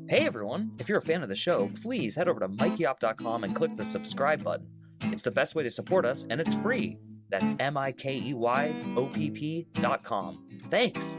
Hey everyone! If you're a fan of the show, please head over to mikeyop.com and click the subscribe button. It's the best way to support us, and it's free. That's MIKEYOPP.com. Thanks!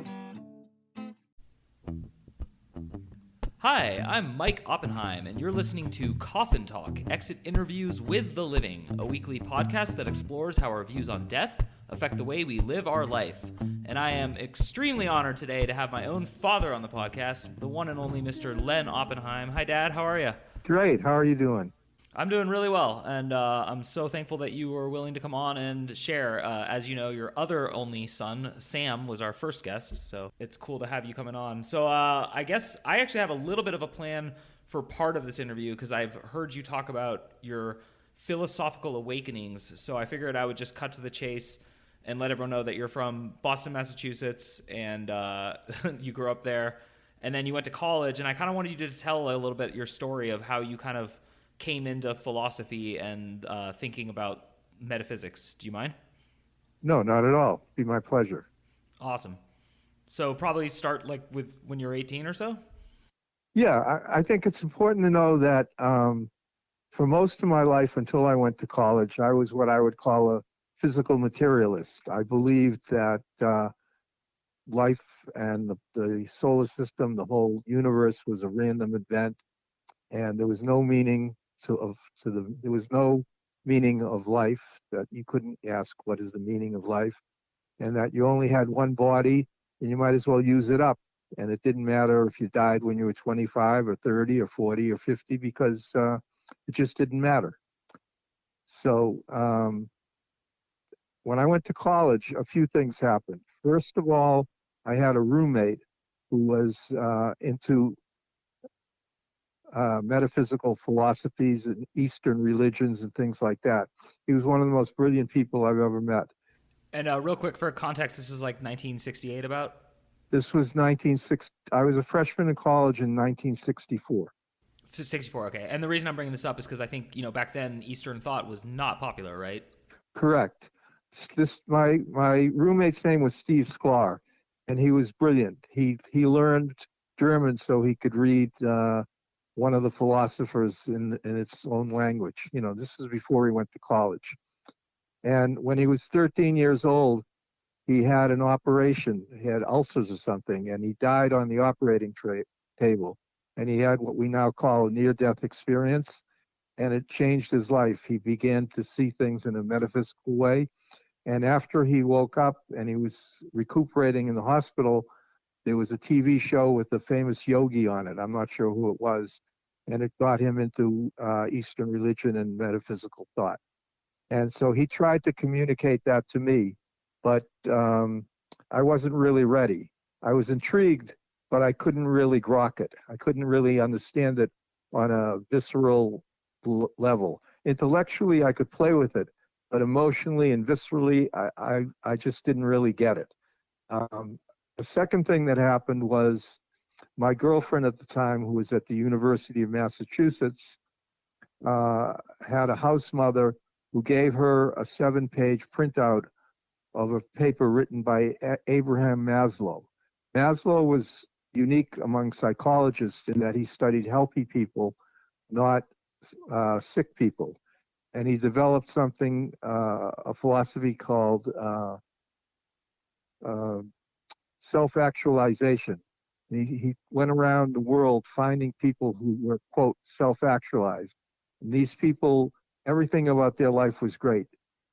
Hi, I'm Mike Oppenheim, and you're listening to Coffin Talk, Exit Interviews with the Living, a weekly podcast that explores how our views on death affect the way we live our life. And I am extremely honored today to have my own father on the podcast, the one and only Mr. Len Oppenheim. Hi, Dad. How are you? Great. How are you doing? I'm doing really well, and I'm so thankful that you were willing to come on and share. As you know, your other only son, Sam, was our first guest, so it's cool to have you coming on. So I guess I actually have a little bit of a plan for part of this interview because I've heard you talk about your philosophical awakenings, so I figured I would just cut to the chase and let everyone know that you're from Boston, Massachusetts, and you grew up there, and then you went to college, and I kind of wanted you to tell a little bit your story of how you kind of came into philosophy and thinking about metaphysics. Do you mind? No, not at all. It'd be my pleasure. Awesome. So probably start like with when you're 18 or so? Yeah, I think it's important to know that for most of my life until I went to college, I was what I would call a physical materialist. I believed that life and the solar system, the whole universe was a random event, and there was no meaning there was no meaning of life, that you couldn't ask what is the meaning of life, and that you only had one body and you might as well use it up. And it didn't matter if you died when you were 25 or 30 or 40 or 50 because it just didn't matter. So when I went to college, a few things happened. First of all, I had a roommate who was into metaphysical philosophies and Eastern religions and things like that. He was one of the most brilliant people I've ever met. And real quick, for context, this is like 1968 about? This was 1960. I was a freshman in college in 1964. 64, okay. And the reason I'm bringing this up is because I think, back then, Eastern thought was not popular, right? Correct. My roommate's name was Steve Sklar, and he was brilliant. He learned German so he could read one of the philosophers in its own language. This was before he went to college. And when he was 13 years old, he had an operation. He had ulcers or something, and he died on the operating table. And he had what we now call a near-death experience, and it changed his life. He began to see things in a metaphysical way. And after he woke up and he was recuperating in the hospital, there was a TV show with a famous yogi on it. I'm not sure who it was. And it got him into Eastern religion and metaphysical thought. And so he tried to communicate that to me, but I wasn't really ready. I was intrigued, but I couldn't really grok it. I couldn't really understand it on a visceral level. Intellectually, I could play with it, but emotionally and viscerally, I just didn't really get it. The second thing that happened was my girlfriend at the time, who was at the University of Massachusetts, had a house mother who gave her a 7-page printout of a paper written by Abraham Maslow. Maslow was unique among psychologists in that he studied healthy people, not sick people. And he developed something, a philosophy called self-actualization. He went around the world finding people who were, quote, self-actualized. And these people, everything about their life was great.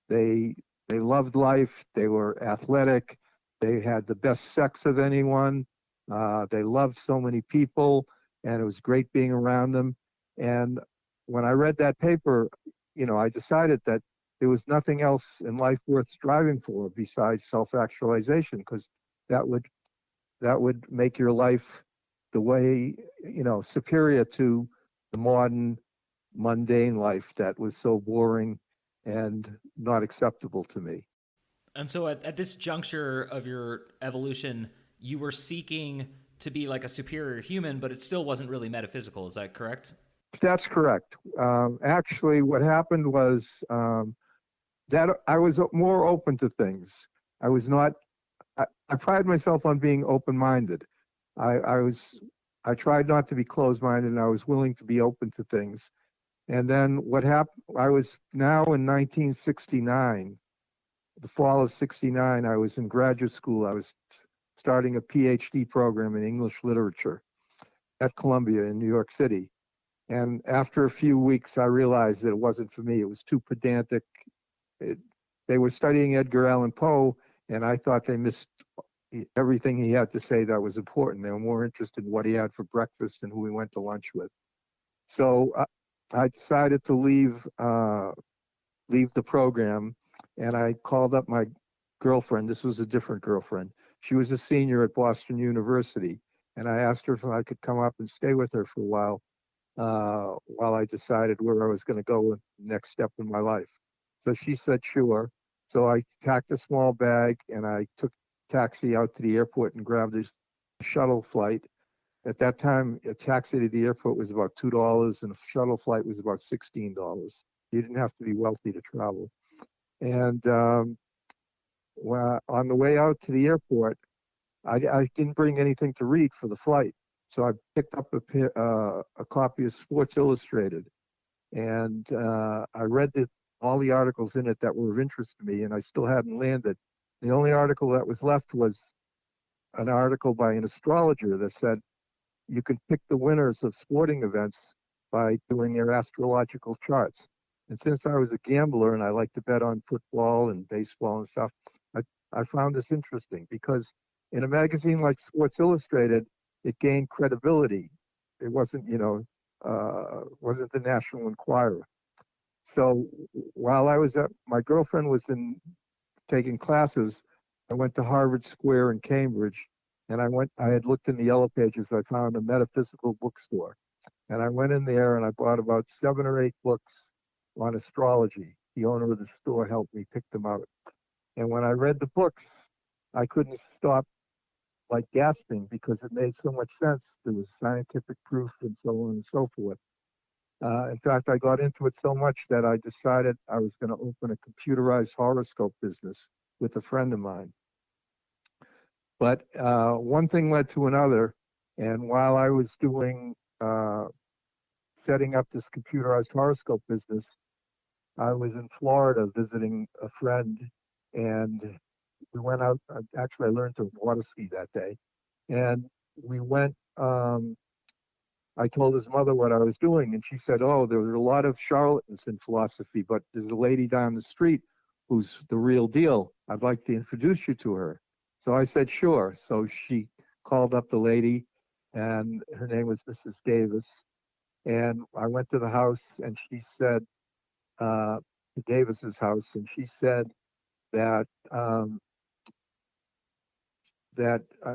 They loved life. They were athletic. They had the best sex of anyone. They loved so many people, and it was great being around them. And when I read that paper, I decided that there was nothing else in life worth striving for besides self-actualization, because that would make your life the way, superior to the modern mundane life that was so boring and not acceptable to me. And so at this juncture of your evolution, you were seeking to be like a superior human, but it still wasn't really metaphysical. Is that correct? That's correct. Actually, what happened was that I was more open to things. I was not. I pride myself on being open-minded. I I tried not to be closed-minded, and I was willing to be open to things. And then what happened, I was now in 1969, the fall of 69, I was in graduate school. I was starting a PhD program in English literature at Columbia in New York City. And after a few weeks, I realized that it wasn't for me. It was too pedantic. They were studying Edgar Allan Poe, and I thought they missed everything he had to say that was important. They were more interested in what he had for breakfast and who he went to lunch with. So I decided to leave the program, and I called up my girlfriend. This was a different girlfriend. She was a senior at Boston University, and I asked her if I could come up and stay with her for a while I decided where I was going to go with the next step in my life. So she said sure. So I packed a small bag, and I took a taxi out to the airport and grabbed a shuttle flight. At that time, a taxi to the airport was about $2, and a shuttle flight was about $16. You didn't have to be wealthy to travel. And well, on the way out to the airport, I didn't bring anything to read for the flight. So I picked up a copy of Sports Illustrated, and I read all the articles in it that were of interest to me, and I still hadn't landed. The only article that was left was an article by an astrologer that said you can pick the winners of sporting events by doing their astrological charts. And since I was a gambler and I like to bet on football and baseball and stuff, I found this interesting because in a magazine like Sports Illustrated, it gained credibility. It wasn't, wasn't the National Enquirer. So while my girlfriend was taking classes, I went to Harvard Square in Cambridge, and I had looked in the yellow pages. I found a metaphysical bookstore, and I went in there and I bought about 7 or 8 books on astrology. The owner of the store helped me pick them out. And when I read the books, I couldn't stop like gasping because it made so much sense. There was scientific proof and so on and so forth. In fact, I got into it so much that I decided I was going to open a computerized horoscope business with a friend of mine. But one thing led to another, and while I was setting up this computerized horoscope business, I was in Florida visiting a friend, and we went out. Actually, I learned to water ski that day, and we went. I told his mother what I was doing, and she said, "Oh, there are a lot of charlatans in philosophy, but there's a lady down the street who's the real deal. I'd like to introduce you to her." So I said, "Sure." So she called up the lady, and her name was Mrs. Davis. And I went to the house, and she said, Davis's house, and she said that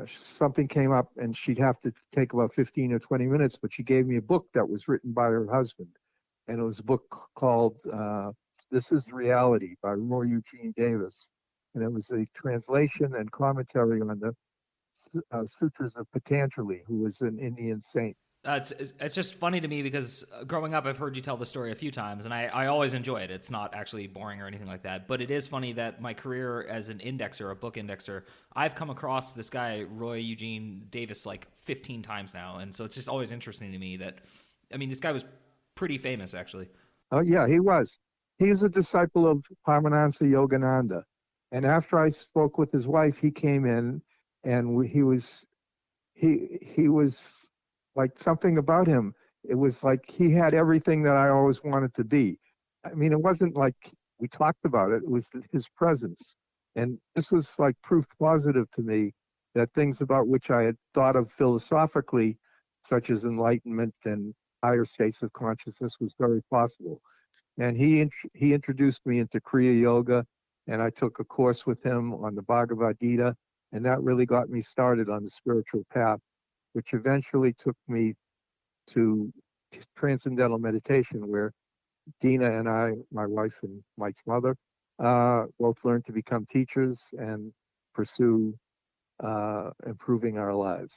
something came up and she'd have to take about 15 or 20 minutes, but she gave me a book that was written by her husband. And it was a book called This is Reality by Roy Eugene Davis. And it was a translation and commentary on the Sutras of Patanjali, who was an Indian saint. It's just funny to me because growing up, I've heard you tell the story a few times, and I always enjoy it. It's not actually boring or anything like that, but it is funny that my career as an indexer, a book indexer, I've come across this guy, Roy Eugene Davis, like 15 times now, and so it's just always interesting to me that, I mean, this guy was pretty famous, actually. Oh, yeah, he was. He's a disciple of Paramahansa Yogananda, and after I spoke with his wife, he came in, and he was like something about him. It was like he had everything that I always wanted to be. I mean, it wasn't like we talked about it. It was his presence. And this was like proof positive to me that things about which I had thought of philosophically, such as enlightenment and higher states of consciousness, was very possible. And he introduced me into Kriya Yoga, and I took a course with him on the Bhagavad Gita, and that really got me started on the spiritual path, which eventually took me to transcendental meditation, where Dina and I, my wife and Mike's mother, both learned to become teachers and pursue improving our lives.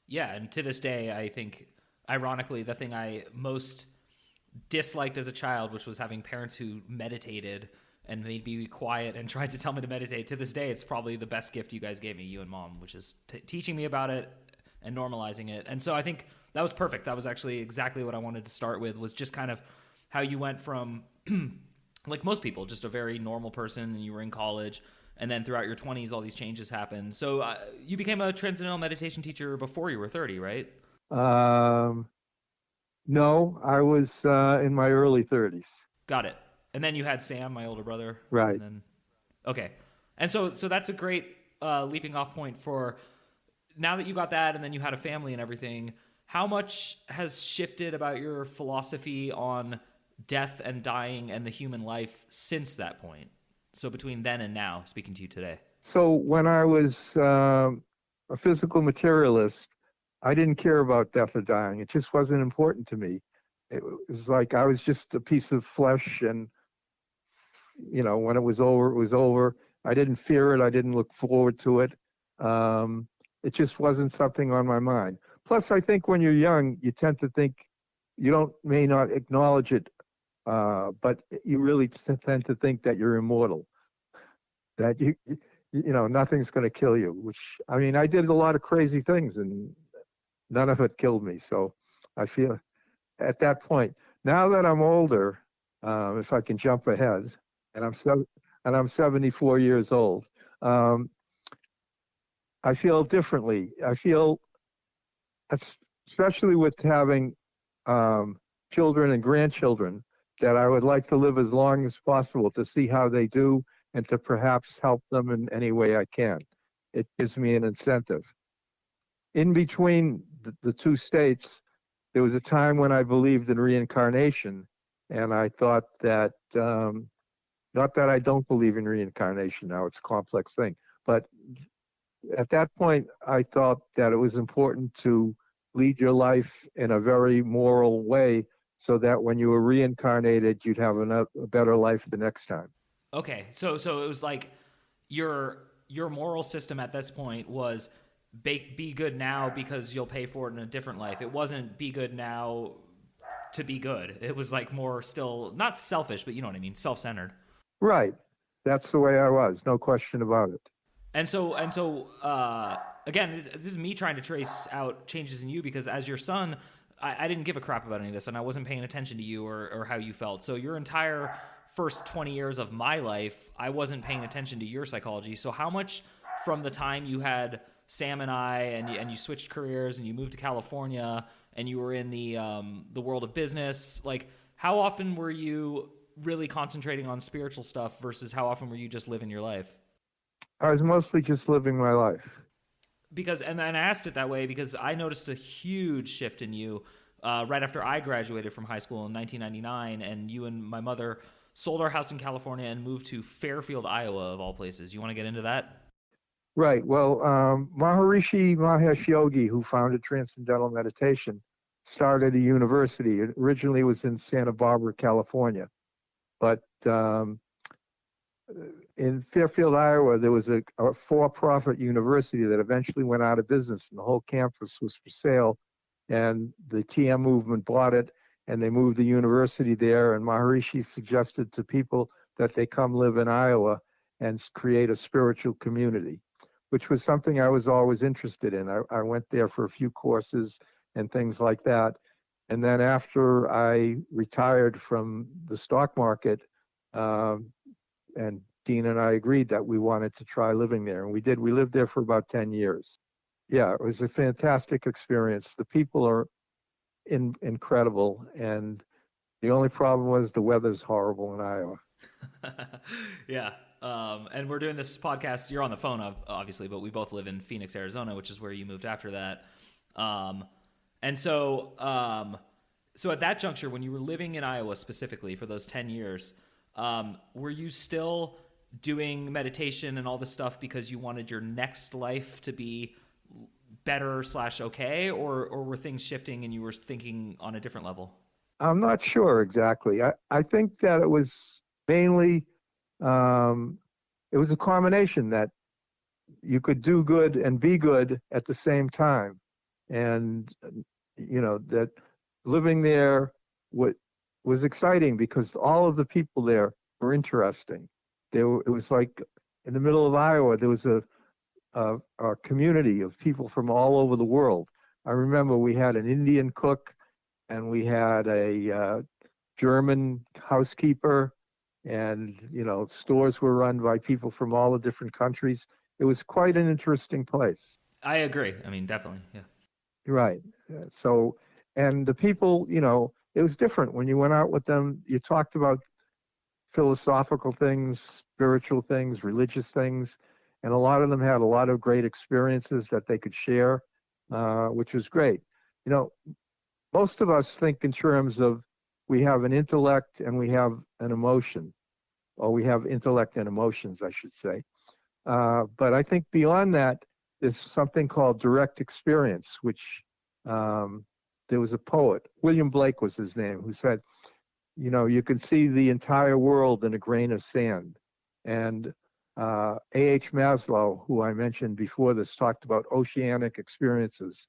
Yeah, and to this day, I think, ironically, the thing I most disliked as a child, which was having parents who meditated and made me be quiet and tried to tell me to meditate, to this day, it's probably the best gift you guys gave me, you and Mom, which is teaching me about it and normalizing it. And so I think That was perfect. That was actually exactly what I wanted to start with, was just kind of how you went from, like most people, just a very normal person, and you were in college, and then throughout your 20s, all these changes happened. So you became a transcendental meditation teacher before you were 30, right? No, I was in my early 30s. Got it. And then you had Sam, my older brother. Right. And then, okay. And so that's a great leaping off point for now that you got that, and then you had a family and everything. How much has shifted about your philosophy on death and dying and the human life since that point? So between then and now, speaking to you today. So when I was a physical materialist, I didn't care about death or dying. It just wasn't important to me. It was like I was just a piece of flesh, and when it was over, it was over. I didn't fear it. I didn't look forward to it. It just wasn't something on my mind. Plus, I think when you're young, you tend to think may not acknowledge it, but you really tend to think that you're immortal, that nothing's going to kill you. Which, I mean, I did a lot of crazy things, and none of it killed me. So I feel at that point. Now that I'm older, if I can jump ahead, and I'm 74 years old, I feel differently. I feel, especially with having children and grandchildren, that I would like to live as long as possible to see how they do and to perhaps help them in any way I can. It gives me an incentive. In between the two states, there was a time when I believed in reincarnation, and I thought that, not that I don't believe in reincarnation now, it's a complex thing, but at that point, I thought that it was important to lead your life in a very moral way so that when you were reincarnated, you'd have a better life the next time. Okay, so it was like your moral system at this point was be good now because you'll pay for it in a different life. It wasn't be good now to be good. It was like more still, not selfish, but you know what I mean, self-centered. Right. That's the way I was. No question about it. And so, again, this is me trying to trace out changes in you, because as your son, I didn't give a crap about any of this, and I wasn't paying attention to you or how you felt. So your entire first 20 years of my life, I wasn't paying attention to your psychology. So how much from the time you had Sam and I, and you switched careers and you moved to California and you were in the world of business, like how often were you really concentrating on spiritual stuff versus how often were you just living your life? I was mostly just living my life. And I asked it that way because I noticed a huge shift in you right after I graduated from high school in 1999, and you and my mother sold our house in California and moved to Fairfield, Iowa, of all places. You want to get into that? Right. Well, Maharishi Mahesh Yogi, who founded Transcendental Meditation, started a university. It originally was in Santa Barbara, California. But in Fairfield, Iowa, there was a for-profit university that eventually went out of business, and the whole campus was for sale. And the TM movement bought it, and they moved the university there. And Maharishi suggested to people that they come live in Iowa and create a spiritual community, which was something I was always interested in. I went there for a few courses and things like that. And then after I retired from the stock market, and Dean and I agreed that we wanted to try living there. And we did. We lived there for about 10 years. Yeah, it was a fantastic experience. The people are incredible. And the only problem was the weather's horrible in Iowa. Yeah. And we're doing this podcast. You're on the phone, obviously, but we both live in Phoenix, Arizona, which is where you moved after that. And so at that juncture, when you were living in Iowa specifically for those 10 years, were you still doing meditation and all this stuff because you wanted your next life to be better / okay, or were things shifting and you were thinking on a different level? I'm not sure exactly. I think that it was mainly, it was a combination that you could do good and be good at the same time. And, that living there was exciting because all of the people there were interesting. It was like in the middle of Iowa, there was a community of people from all over the world. I remember we had an Indian cook, and we had a German housekeeper, and stores were run by people from all the different countries. It was quite an interesting place. I agree. I mean, definitely. Yeah. Right. So, and the people, it was different when you went out with them. You talked about philosophical things, spiritual things, religious things, and a lot of them had a lot of great experiences that they could share, which was great. You know, most of us think in terms of we have an intellect and we have an emotion, or we have intellect and emotions, I should say. But I think beyond that, there's something called direct experience, which there was a poet, William Blake was his name, who said, you can see the entire world in a grain of sand. And A.H. Maslow, who I mentioned before this, talked about oceanic experiences.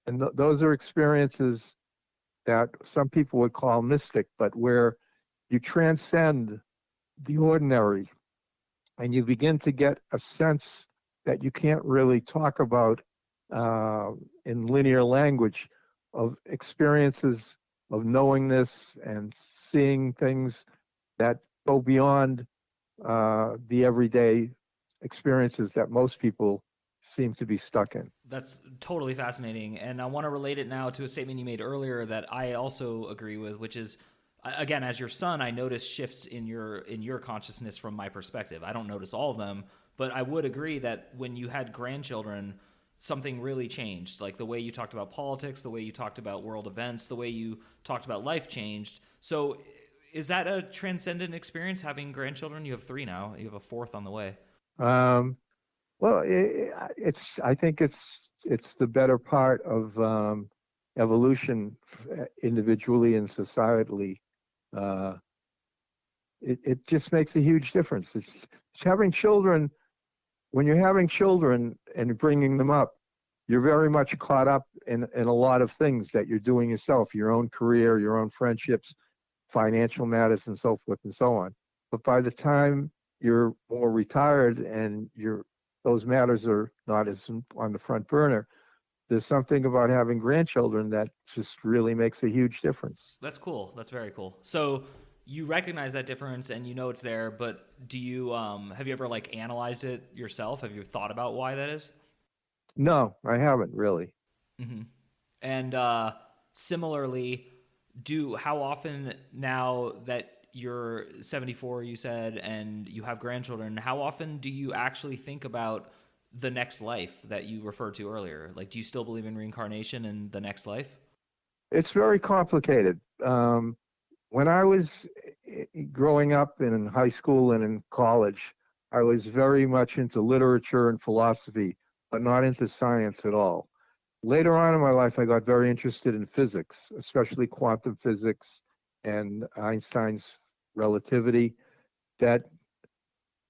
And those are experiences that some people would call mystic, but where you transcend the ordinary and you begin to get a sense that you can't really talk about in linear language, of experiences of knowingness and seeing things that go beyond the everyday experiences that most people seem to be stuck in. That's totally fascinating. And I want to relate it now to a statement you made earlier that I also agree with, which is, again, as your son, I notice shifts in your consciousness from my perspective. I don't notice all of them, but I would agree that when you had grandchildren, something really changed. Like the way you talked about politics, the way you talked about world events, the way you talked about life changed. So is that a transcendent experience, having grandchildren? You have 3 now. You have a 4th on the way. Well, I think it's the better part of evolution, individually and societally. It just makes a huge difference. It's having children. When you're having children and bringing them up, you're very much caught up in a lot of things that you're doing yourself, your own career, your own friendships, financial matters, and so forth and so on. But by the time you're more retired and those matters are not as on the front burner, there's something about having grandchildren that just really makes a huge difference. That's cool. That's very cool. So you recognize that difference and you know it's there, but do you have you ever analyzed it yourself? Have you thought about why that is? No, I haven't really. Mm-hmm. And similarly, how often, now that you're 74, you said, and you have grandchildren, how often do you actually think about the next life that you referred to earlier? Do you still believe in reincarnation and the next life? It's very complicated. When I was growing up in high school and in college, I was very much into literature and philosophy, but not into science at all. Later on in my life, I got very interested in physics, especially quantum physics and Einstein's relativity, that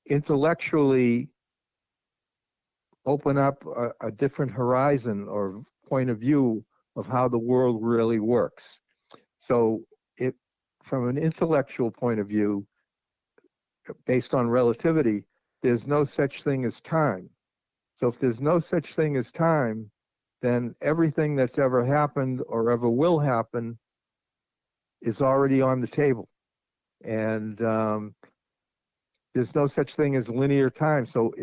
intellectually open up a different horizon or point of view of how the world really works. So from an intellectual point of view, based on relativity, there's no such thing as time. So if there's no such thing as time, then everything that's ever happened or ever will happen is already on the table. And there's no such thing as linear time. So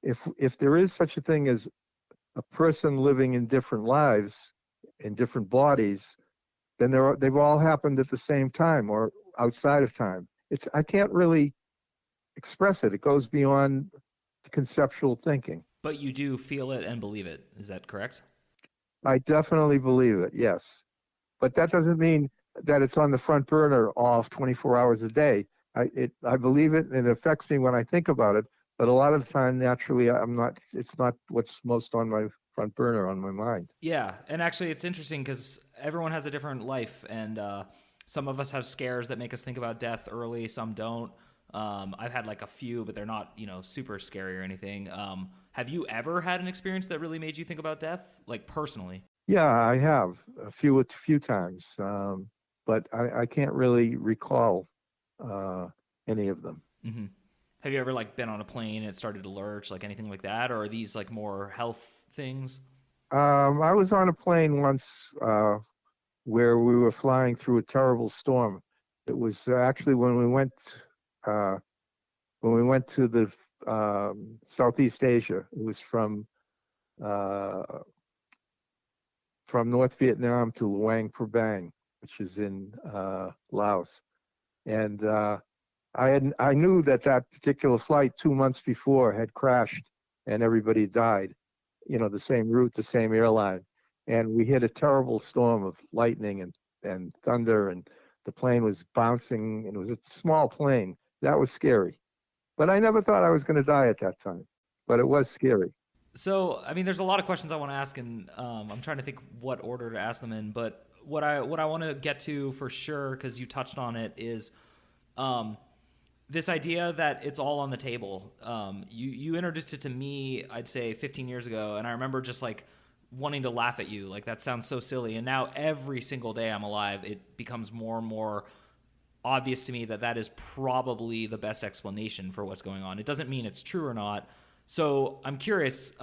if there is such a thing as a person living in different lives, in different bodies, then they've all happened at the same time or outside of time. I can't really express it. It goes beyond conceptual thinking. But you do feel it and believe it. Is that correct? I definitely believe it, yes. But that doesn't mean that it's on the front burner off 24 hours a day. I believe it, and it affects me when I think about it. But a lot of the time, naturally, it's not what's most on my front burner on my mind. Yeah, and actually it's interesting because everyone has a different life, and some of us have scares that make us think about death early, some don't. I've had a few, but they're not, super scary or anything. Have you ever had an experience that really made you think about death, personally? Yeah, I have a few times, but I can't really recall any of them. Mm-hmm. Have you ever been on a plane and it started to lurch, anything like that, or are these more health things? I was on a plane once where we were flying through a terrible storm. It was actually uh, when we went to the Southeast Asia. It was uh, from North Vietnam to Luang Prabang, which is in Laos. And I knew that particular flight 2 months before had crashed and everybody died. You know, the same route, the same airline. And we hit a terrible storm of lightning and thunder, and the plane was bouncing, and it was a small plane. That was scary. But I never thought I was going to die at that time. But it was scary. So, I mean, there's a lot of questions I want to ask, and I'm trying to think what order to ask them in. But what I want to get to for sure, because you touched on it, is this idea that it's all on the table. You introduced it to me, I'd say 15 years ago, and I remember just like wanting to laugh at you. Like, that sounds so silly. And now every single day I'm alive, it becomes more and more obvious to me that is probably the best explanation for what's going on. It doesn't mean it's true or not. So I'm curious,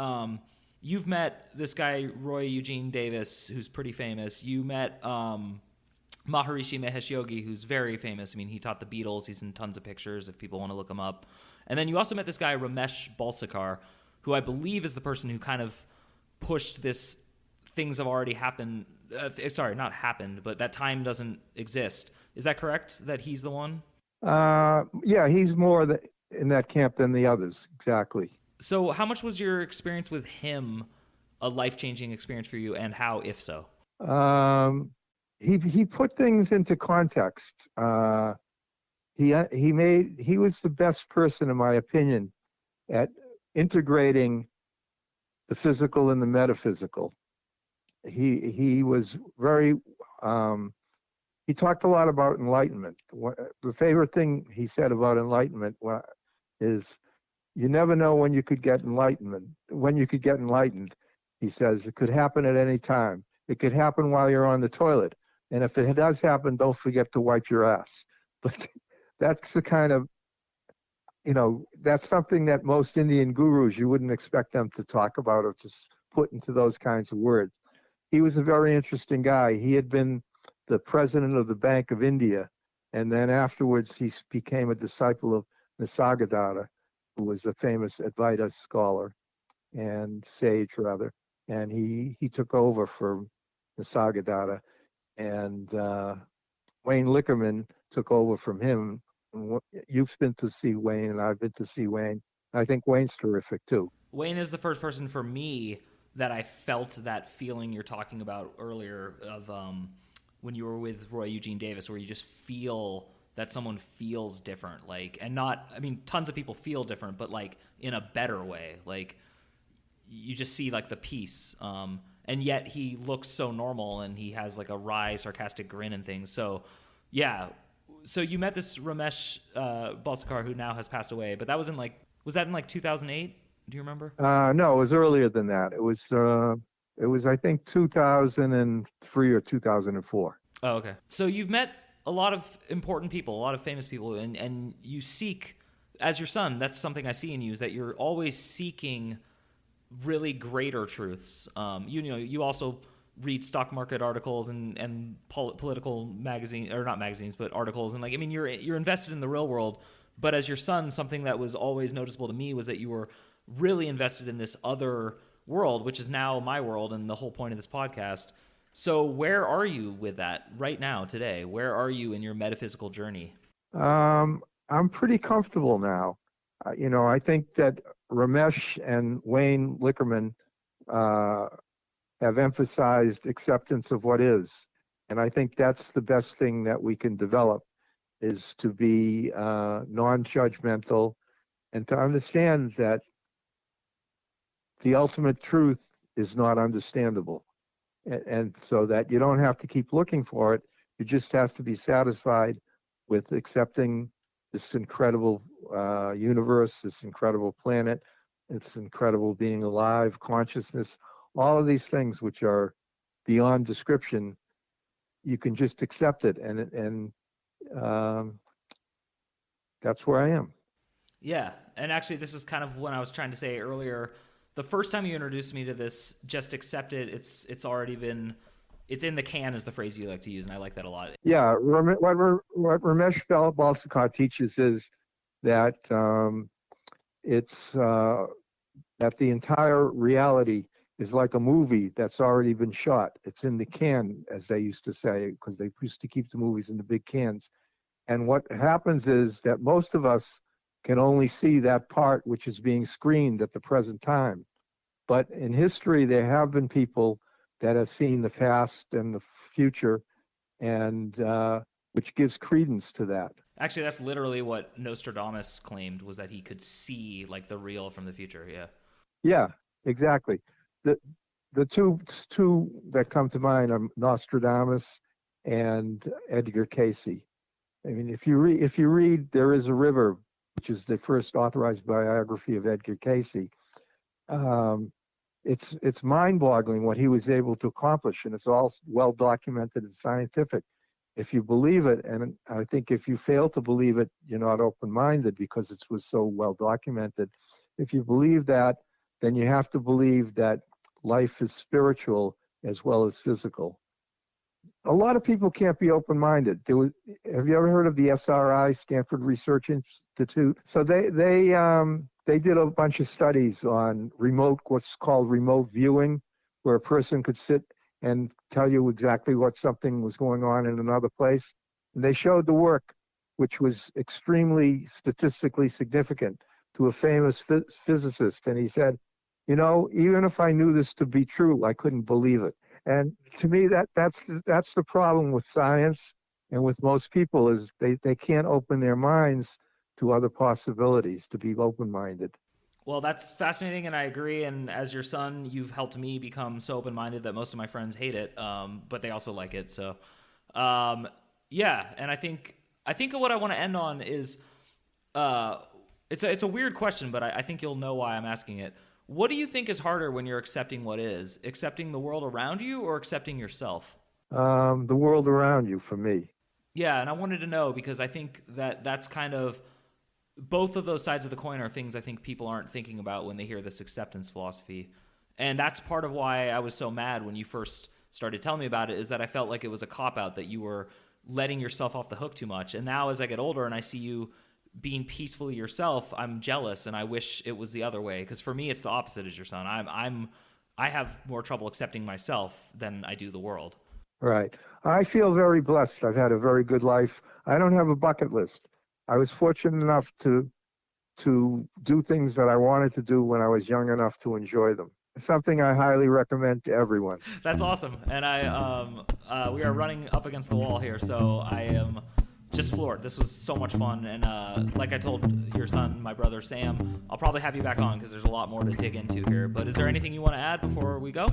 you've met this guy, Roy Eugene Davis, who's pretty famous. You met Maharishi Mahesh Yogi, who's very famous. I mean, he taught the Beatles. He's in tons of pictures if people want to look him up. And then you also met this guy, Ramesh Balsekar, who I believe is the person who kind of pushed this things have already happened. Sorry, not happened, but that time doesn't exist. Is that correct, that he's the one? Yeah, he's more in that camp than the others. Exactly. So how much was your experience with him a life-changing experience for you, and how, if so? He put things into context. He was the best person, in my opinion, at integrating the physical and the metaphysical. He was very he talked a lot about enlightenment. The favorite thing he said about enlightenment is, you never know when you could get enlightenment. When you could get enlightened, he says, it could happen at any time. It could happen while you're on the toilet. And if it does happen, don't forget to wipe your ass. But that's the kind of, that's something that most Indian gurus, you wouldn't expect them to talk about or to put into those kinds of words. He was a very interesting guy. He had been the president of the Bank of India, and then afterwards he became a disciple of Nisargadatta, who was a famous Advaita scholar and sage, rather. And he took over for Nisargadatta, and Wayne Lickerman took over from him. You've been to see Wayne, and I've been to see Wayne. I think Wayne's terrific too. Wayne is the first person for me that I felt that feeling you're talking about earlier of when you were with Roy Eugene Davis, where you just feel that someone feels different, like, and not, I mean, tons of people feel different, but like in a better way. Like, you just see like the peace. And yet he looks so normal, and he has like a wry, sarcastic grin and things. So, yeah. So you met this Ramesh Balsekar, who now has passed away, but that was that in like 2008? Do you remember? No, it was earlier than that. It was I think 2003 or 2004. Oh, okay. So you've met a lot of important people, a lot of famous people, and you seek, as your son, that's something I see in you, is that you're always seeking really greater truths. You also read stock market articles and political magazine, or not magazines, but articles, and like, I mean, you're invested in the real world. But as your son, something that was always noticeable to me was that you were really invested in this other world, which is now my world and the whole point of this podcast. So where are you with that right now, today? Where are you in your metaphysical journey? I'm pretty comfortable now. I think that Ramesh and Wayne Lickerman have emphasized acceptance of what is. And I think that's the best thing that we can develop, is to be non-judgmental and to understand that the ultimate truth is not understandable. And so that you don't have to keep looking for it. You just have to be satisfied with accepting this incredible universe, this incredible planet, this incredible being alive, consciousness, all of these things which are beyond description. You can just accept it, and that's where I am. Yeah, and actually, this is kind of what I was trying to say earlier. the first time you introduced me to this, just accept it. It's already been, it's in the can is the phrase you like to use, and I like that a lot. Yeah, what Ramesh Balsekar teaches is that it's that the entire reality is like a movie that's already been shot. It's in the can, as they used to say, because they used to keep the movies in the big cans. And what happens is that most of us can only see that part which is being screened at the present time. But in history, there have been people that have seen the past and the future, and which gives credence to that. Actually, that's literally what Nostradamus claimed, was that he could see like the real from the future. Yeah. Yeah, exactly. The two that come to mind are Nostradamus and Edgar Cayce. I mean, if you read There Is a River, which is the first authorized biography of Edgar Cayce, it's mind-boggling what he was able to accomplish, and it's all well documented and scientific. If you believe it, and I think if you fail to believe it, you're not open-minded because it was so well documented. If you believe that, then you have to believe that life is spiritual as well as physical. A lot of people can't be open-minded. Have you ever heard of the SRI, Stanford Research Institute? So they did a bunch of studies on what's called remote viewing, where a person could sit and tell you exactly what something was going on in another place. And they showed the work, which was extremely statistically significant, to a famous physicist. And he said, even if I knew this to be true, I couldn't believe it. And to me, that's the problem with science and with most people, is they can't open their minds to other possibilities, to be open-minded. Well, that's fascinating, and I agree. And as your son, you've helped me become so open-minded that most of my friends hate it, but they also like it. So, yeah. And I think what I want to end on is, it's a weird question, but I think you'll know why I'm asking it. What do you think is harder when you're accepting what is? Accepting the world around you or accepting yourself? The world around you, for me. Yeah, and I wanted to know, because I think that's kind of, both of those sides of the coin are things I think people aren't thinking about when they hear this acceptance philosophy. And that's part of why I was so mad when you first started telling me about it, is that I felt like it was a cop-out, that you were letting yourself off the hook too much. And now as I get older and I see you being peacefully yourself, I'm jealous, and I wish it was the other way. Because for me, it's the opposite as your son. I have more trouble accepting myself than I do the world. Right. I feel very blessed. I've had a very good life. I don't have a bucket list. I was fortunate enough to do things that I wanted to do when I was young enough to enjoy them. It's something I highly recommend to everyone. That's awesome. And we are running up against the wall here, so I am just floored. This was so much fun. And like I told your son, my brother Sam, I'll probably have you back on because there's a lot more to dig into here. But is there anything you want to add before we go?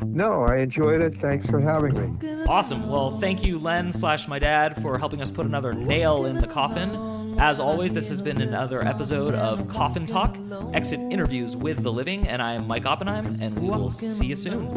No, I enjoyed it. Thanks for having me. Awesome. Well, thank you, Len / my dad, for helping us put another nail in the coffin. As always, this has been another episode of Coffin Talk, exit interviews with the living, and I am Mike Oppenheim, and we will see you soon.